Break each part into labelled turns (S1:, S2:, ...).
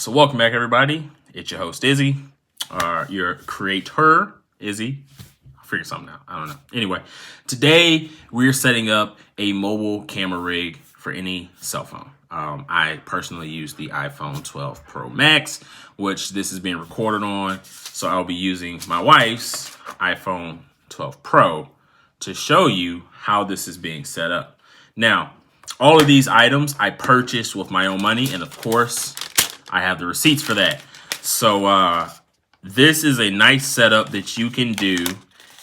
S1: So welcome back, everybody. It's your host, Izzy. Your creator, Izzy. I'll figure something out. I don't know. Anyway, today we're setting up a mobile camera rig for any cell phone. I personally use the iPhone 12 Pro Max, which this is being recorded on. So I'll be using my wife's iPhone 12 Pro to show you how this is being set up. Now, all of these items I purchased with my own money, and of course, I have the receipts for that. So this is a nice setup that you can do,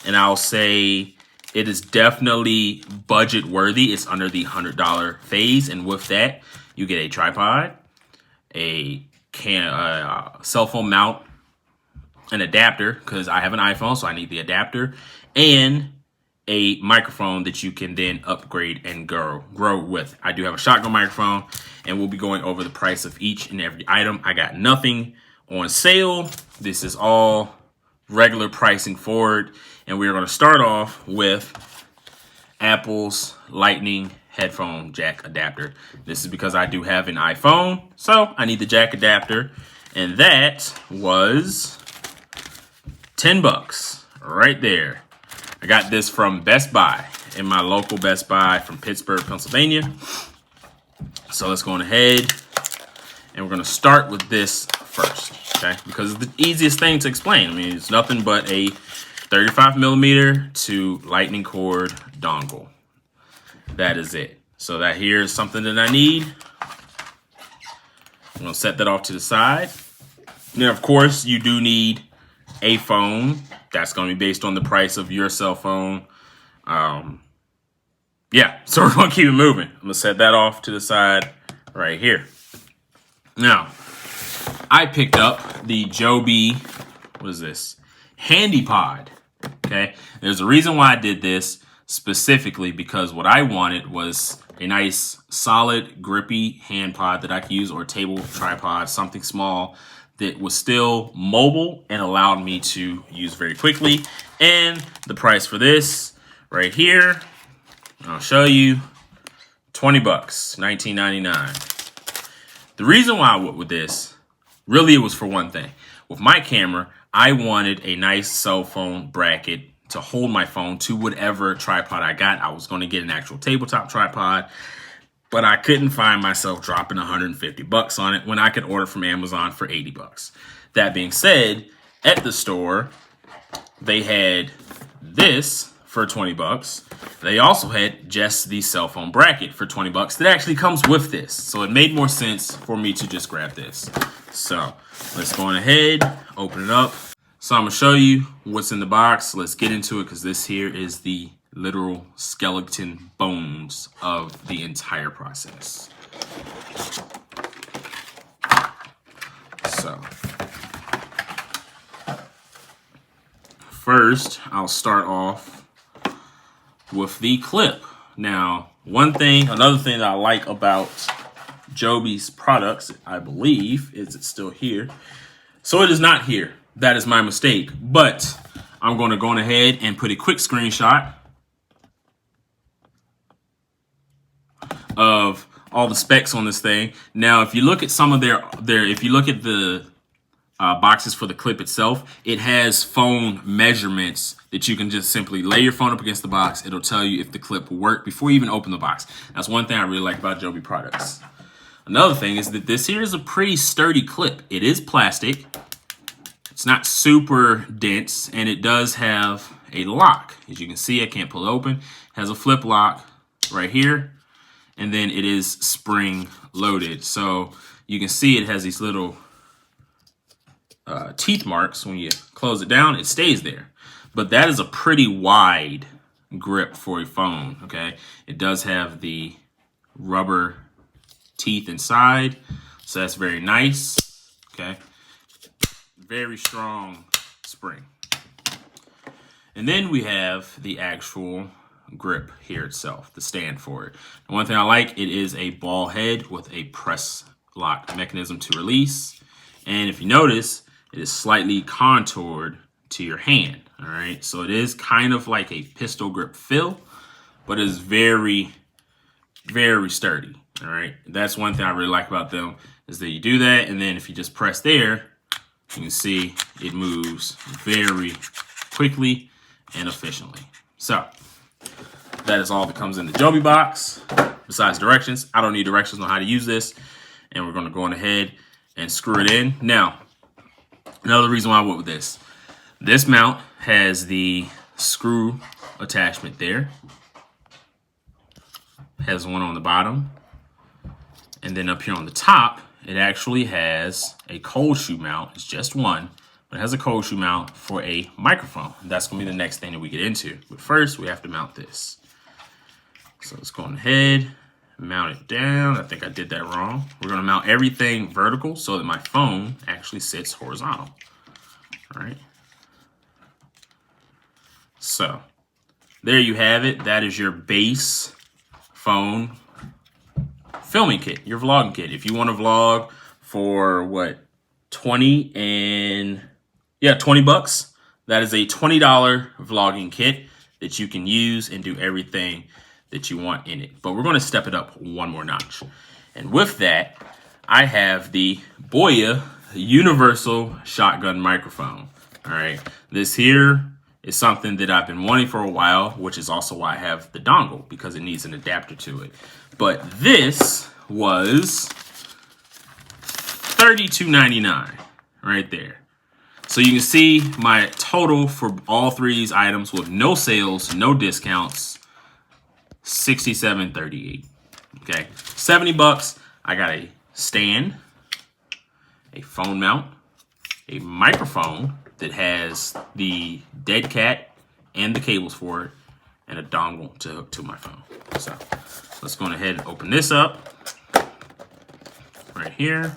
S1: and I'll say it is definitely budget worthy. It's under the $100 phase, and with that, you get a tripod, a cell phone mount, an adapter, because I have an iPhone, so I need the adapter, and a microphone that you can then upgrade and grow with. I do have a shotgun microphone, and we'll be going over the price of each and every item. I got nothing on sale. This is all regular pricing forward, and we're going to start off with Apple's Lightning headphone jack adapter. This is because I do have an iPhone, so I need the jack adapter, and that was $10 right there. I got this from Best Buy, in my local Best Buy from Pittsburgh, Pennsylvania. So let's go on ahead, and we're going to start with this first, okay? Because it's the easiest thing to explain. I mean, it's nothing but a 35mm to lightning cord dongle. That is it. So that here is something that I need. I'm going to set that off to the side. Now, of course, you do need a phone. That's going to be based on the price of your cell phone. Yeah, so we're going to keep it moving. I'm going to set that off to the side right here. Now, I picked up the Joby, what is this? Handypod, okay? There's a reason why I did this specifically, because what I wanted was a nice, solid, grippy hand pod that I could use, or a table tripod, something small that was still mobile and allowed me to use very quickly. And the price for this right here, I'll show you, $20, $19.99. The reason why I went with this, really it was for one thing. With my camera, I wanted a nice cell phone bracket to hold my phone to whatever tripod I got. I was going to get an actual tabletop tripod, but I couldn't find myself dropping $150 on it when I could order from Amazon for $80. That being said, at the store, they had this for $20. They also had just the cell phone bracket for $20 that actually comes with this. So it made more sense for me to just grab this. So let's go on ahead, open it up. So I'm going to show you what's in the box. Let's get into it, because this here is the literal skeleton bones of the entire process. So first, I'll start off with the clip. Now, another thing that I like about Joby's products, I believe, is it's still here. So it is not here. That is my mistake. But I'm going to go on ahead and put a quick screenshot of all the specs on this thing. Now, if you look at some of if you look at the boxes for the clip itself, it has phone measurements that you can just simply lay your phone up against the box. It'll tell you if the clip will work before you even open the box. That's one thing I really like about Joby products. Another thing is that this here is a pretty sturdy clip. It is plastic. It's not super dense, and it does have a lock. As you can see, I can't pull it open. It has a flip lock right here, and then it is spring loaded. So you can see it has these little teeth marks. When you close it down, it stays there. But that is a pretty wide grip for a phone, okay? It does have the rubber teeth inside, so that's very nice, okay? Very strong spring. And then we have the actual grip here itself, the stand for it. And one thing I like, it is a ball head with a press lock mechanism to release. And if you notice, it is slightly contoured to your hand, all right? So it is kind of like a pistol grip feel, but it is very, very sturdy, all right? That's one thing I really like about them. is that you do that, and then if you just press there, you can see it moves very quickly and efficiently. So that is all that comes in the Joby box. Besides directions, I don't need directions on how to use this, and we're going to go on ahead and screw it in. Now, another reason why I went with this mount has the screw attachment there. Has one on the bottom, and then up here on the top, it actually has a cold shoe mount. It's just one, but it has a cold shoe mount for a microphone. That's going to be the next thing that we get into. But first, we have to mount this. So let's go ahead, mount it down. I think I did that wrong. We're going to mount everything vertical so that my phone actually sits horizontal. All right. So there you have it. That is your base phone filming kit, your vlogging kit. If you want to vlog for what, 20 bucks, that is a $20 vlogging kit that you can use and do everything that you want in it. But we're going to step it up one more notch. And with that, I have the Boya universal shotgun microphone. All right. This here is something that I've been wanting for a while, which is also why I have the dongle, because it needs an adapter to it. But this was $32.99 right there. So you can see my total for all three of these items with no sales, no discounts, $67.38. Okay, 70 bucks. I got a stand, a phone mount, a microphone that has the dead cat and the cables for it, and a dongle to hook to my phone. So let's go ahead and open this up right here.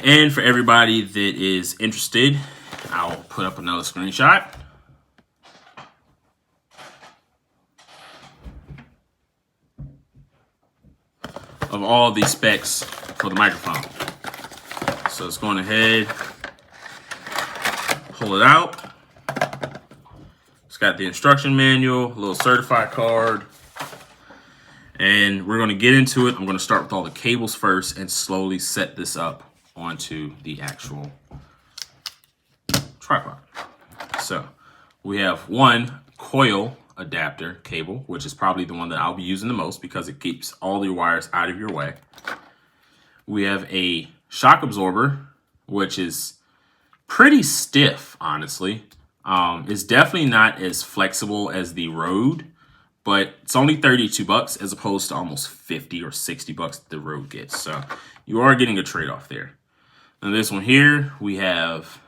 S1: And for everybody that is interested, I'll put up another screenshot. Of all the specs for the microphone. So let's go ahead, pull it out. It's got the instruction manual, a little certified card, and we're going to get into it. I'm going to start with all the cables first and slowly set this up onto the actual tripod. So we have one coil adapter cable, which is probably the one that I'll be using the most because it keeps all the wires out of your way. We have a shock absorber, which is pretty stiff, honestly. It's definitely not as flexible as the Rode, but it's only 32 bucks as opposed to almost 50 or 60 bucks that the Rode gets. So you are getting a trade-off there. And this one here, we have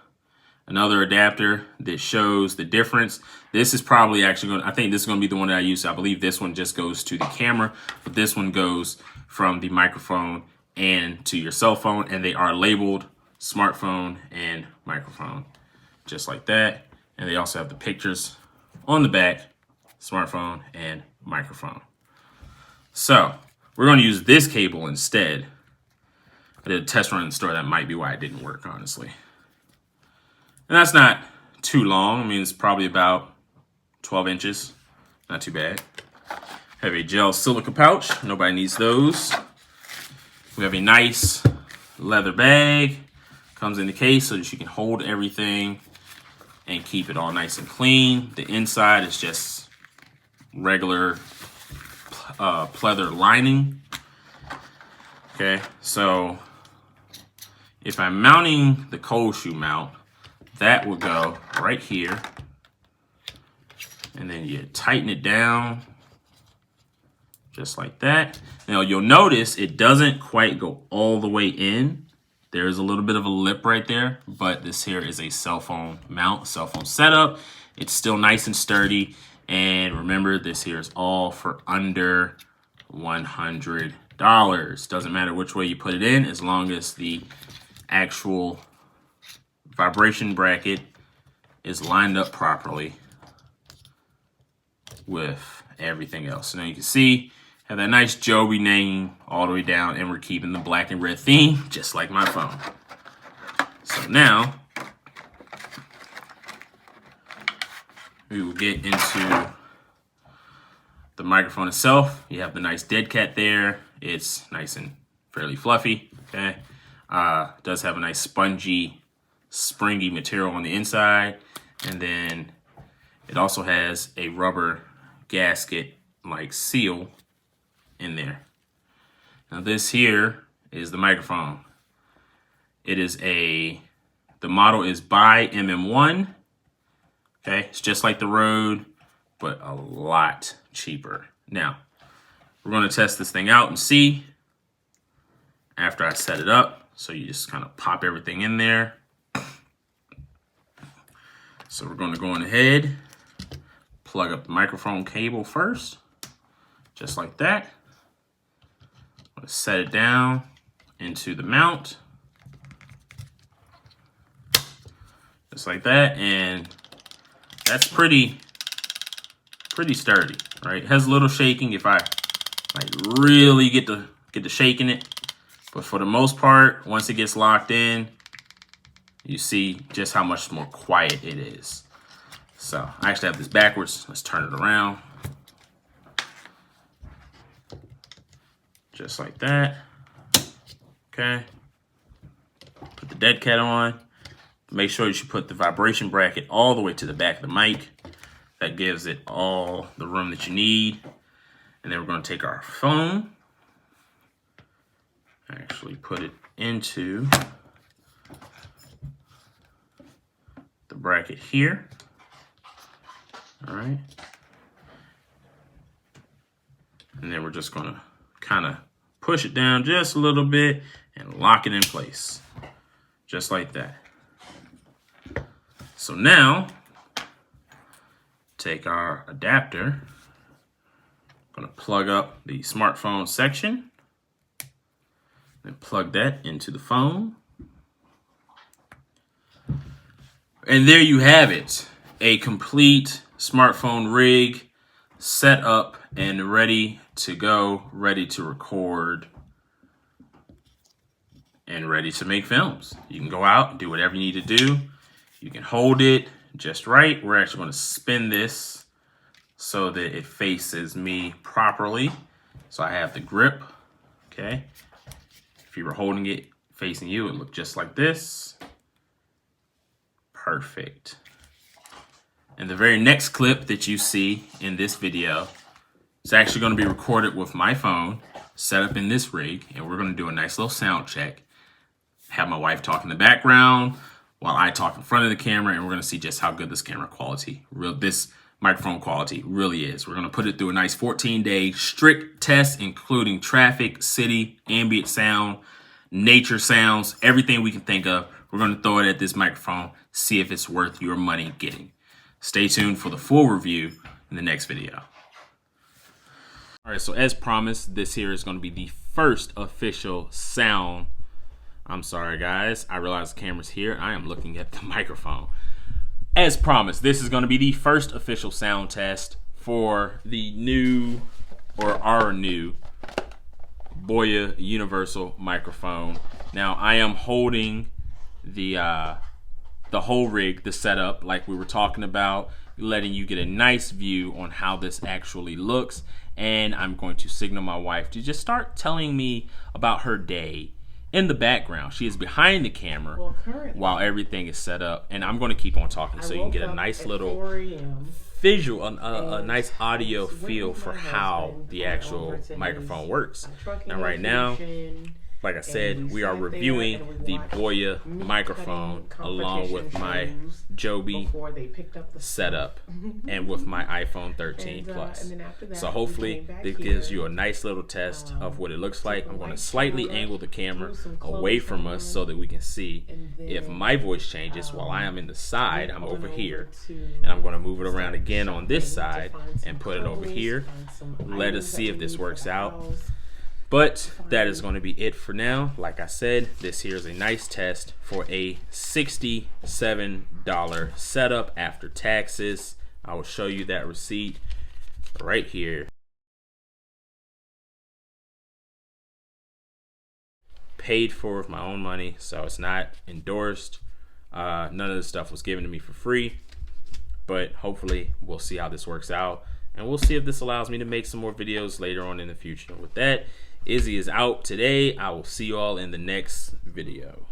S1: another adapter that shows the difference. This is probably actually going to, I think this is going to be the one that I use. I believe this one just goes to the camera, but this one goes from the microphone and to your cell phone, and they are labeled smartphone and microphone, just like that. And they also have the pictures on the back, smartphone and microphone. So we're going to use this cable instead. I did a test run in the store. That might be why it didn't work, honestly. And that's not too long. I mean, it's probably about 12 inches. Not too bad. Have a gel silica pouch. Nobody needs those. We have a nice leather bag. Comes in the case so that you can hold everything and keep it all nice and clean. The inside is just regular pleather lining. Okay, so if I'm mounting the cold shoe mount, that will go right here. And then you tighten it down just like that. Now you'll notice it doesn't quite go all the way in. There's a little bit of a lip right there, but this here is a cell phone mount, cell phone setup. It's still nice and sturdy. And remember, this here is all for under $100. Doesn't matter which way you put it in, as long as the actual vibration bracket is lined up properly with everything else. So now you can see, have that nice Joby name all the way down, and we're keeping the black and red theme, just like my phone. So now, we will get into the microphone itself. You have the nice dead cat there. it's nice and fairly fluffy. Okay, does have a nice spongy, springy material on the inside, and then it also has a rubber gasket like seal in there. Now this here is the microphone. It is the model is BY-MM1. Okay, it's just like the Rode, but a lot cheaper. Now, we're going to test this thing out and see after I set it up. So you just kind of pop everything in there. So we're going to go on ahead, plug up the microphone cable first, just like that. I'm going to set it down into the mount, just like that, and that's pretty sturdy, right? It has a little shaking if I like really get to shaking it, but for the most part, once it gets locked in, you see just how much more quiet it is. So I actually have this backwards. Let's turn it around, just like that. Okay, put the dead cat on. Make sure you should put the vibration bracket all the way to the back of the mic. That gives it all the room that you need. And then we're going to take our phone, actually put it into the bracket here. All right. And then we're just going to kind of push it down just a little bit and lock it in place, just like that. So now, take our adapter, going to plug up the smartphone section, and plug that into the phone. And there you have it, a complete smartphone rig set up and ready to go, ready to record, and ready to make films. You can go out and do whatever you need to do. You can hold it just right. We're actually going to spin this so that it faces me properly. So I have the grip, okay? If you were holding it facing you, it looked just like this. Perfect. And the very next clip that you see in this video is actually going to be recorded with my phone set up in this rig, and we're going to do a nice little sound check. Have my wife talk in the background while I talk in front of the camera, and we're going to see just how good this camera quality, this microphone quality really is. We're going to put it through a nice 14-day strict test, including traffic, city, ambient sound, nature sounds, everything we can think of. We're going to throw it at this microphone, see if it's worth your money getting. Stay tuned for the full review in the next video. All right, so as promised, this here is going to be the first official sound. I'm sorry, guys. I realize the camera's here. I am looking at the microphone. As promised, this is going to be the first official sound test for the new, or our new, Boya universal microphone. Now, I am holding the whole rig, the setup, like we were talking about, letting you get a nice view on how this actually looks. And I'm going to signal my wife to just start telling me about her day. In the background, she is behind the camera while everything is set up, and I'm going to keep on talking so you can get a nice little visual, a nice audio feel for how the actual microphone works. And right now, like I said, we are reviewing the Boya microphone along with my Joby setup and with my iPhone 13 Plus. So hopefully this gives you a nice little test of what it looks like. I'm going to slightly angle the camera away from us so that we can see if my voice changes while I am in the side. I'm over here, and I'm going to move it around again on this side and put it over here. Let us see if this works out. But that is going to be it for now. Like I said, this here is a nice test for a $67 setup after taxes. I will show you that receipt right here. Paid for with my own money, so it's not endorsed. None of this stuff was given to me for free. But hopefully we'll see how this works out. And we'll see if this allows me to make some more videos later on in the future. With that, Izzy is out today. I will see you all in the next video.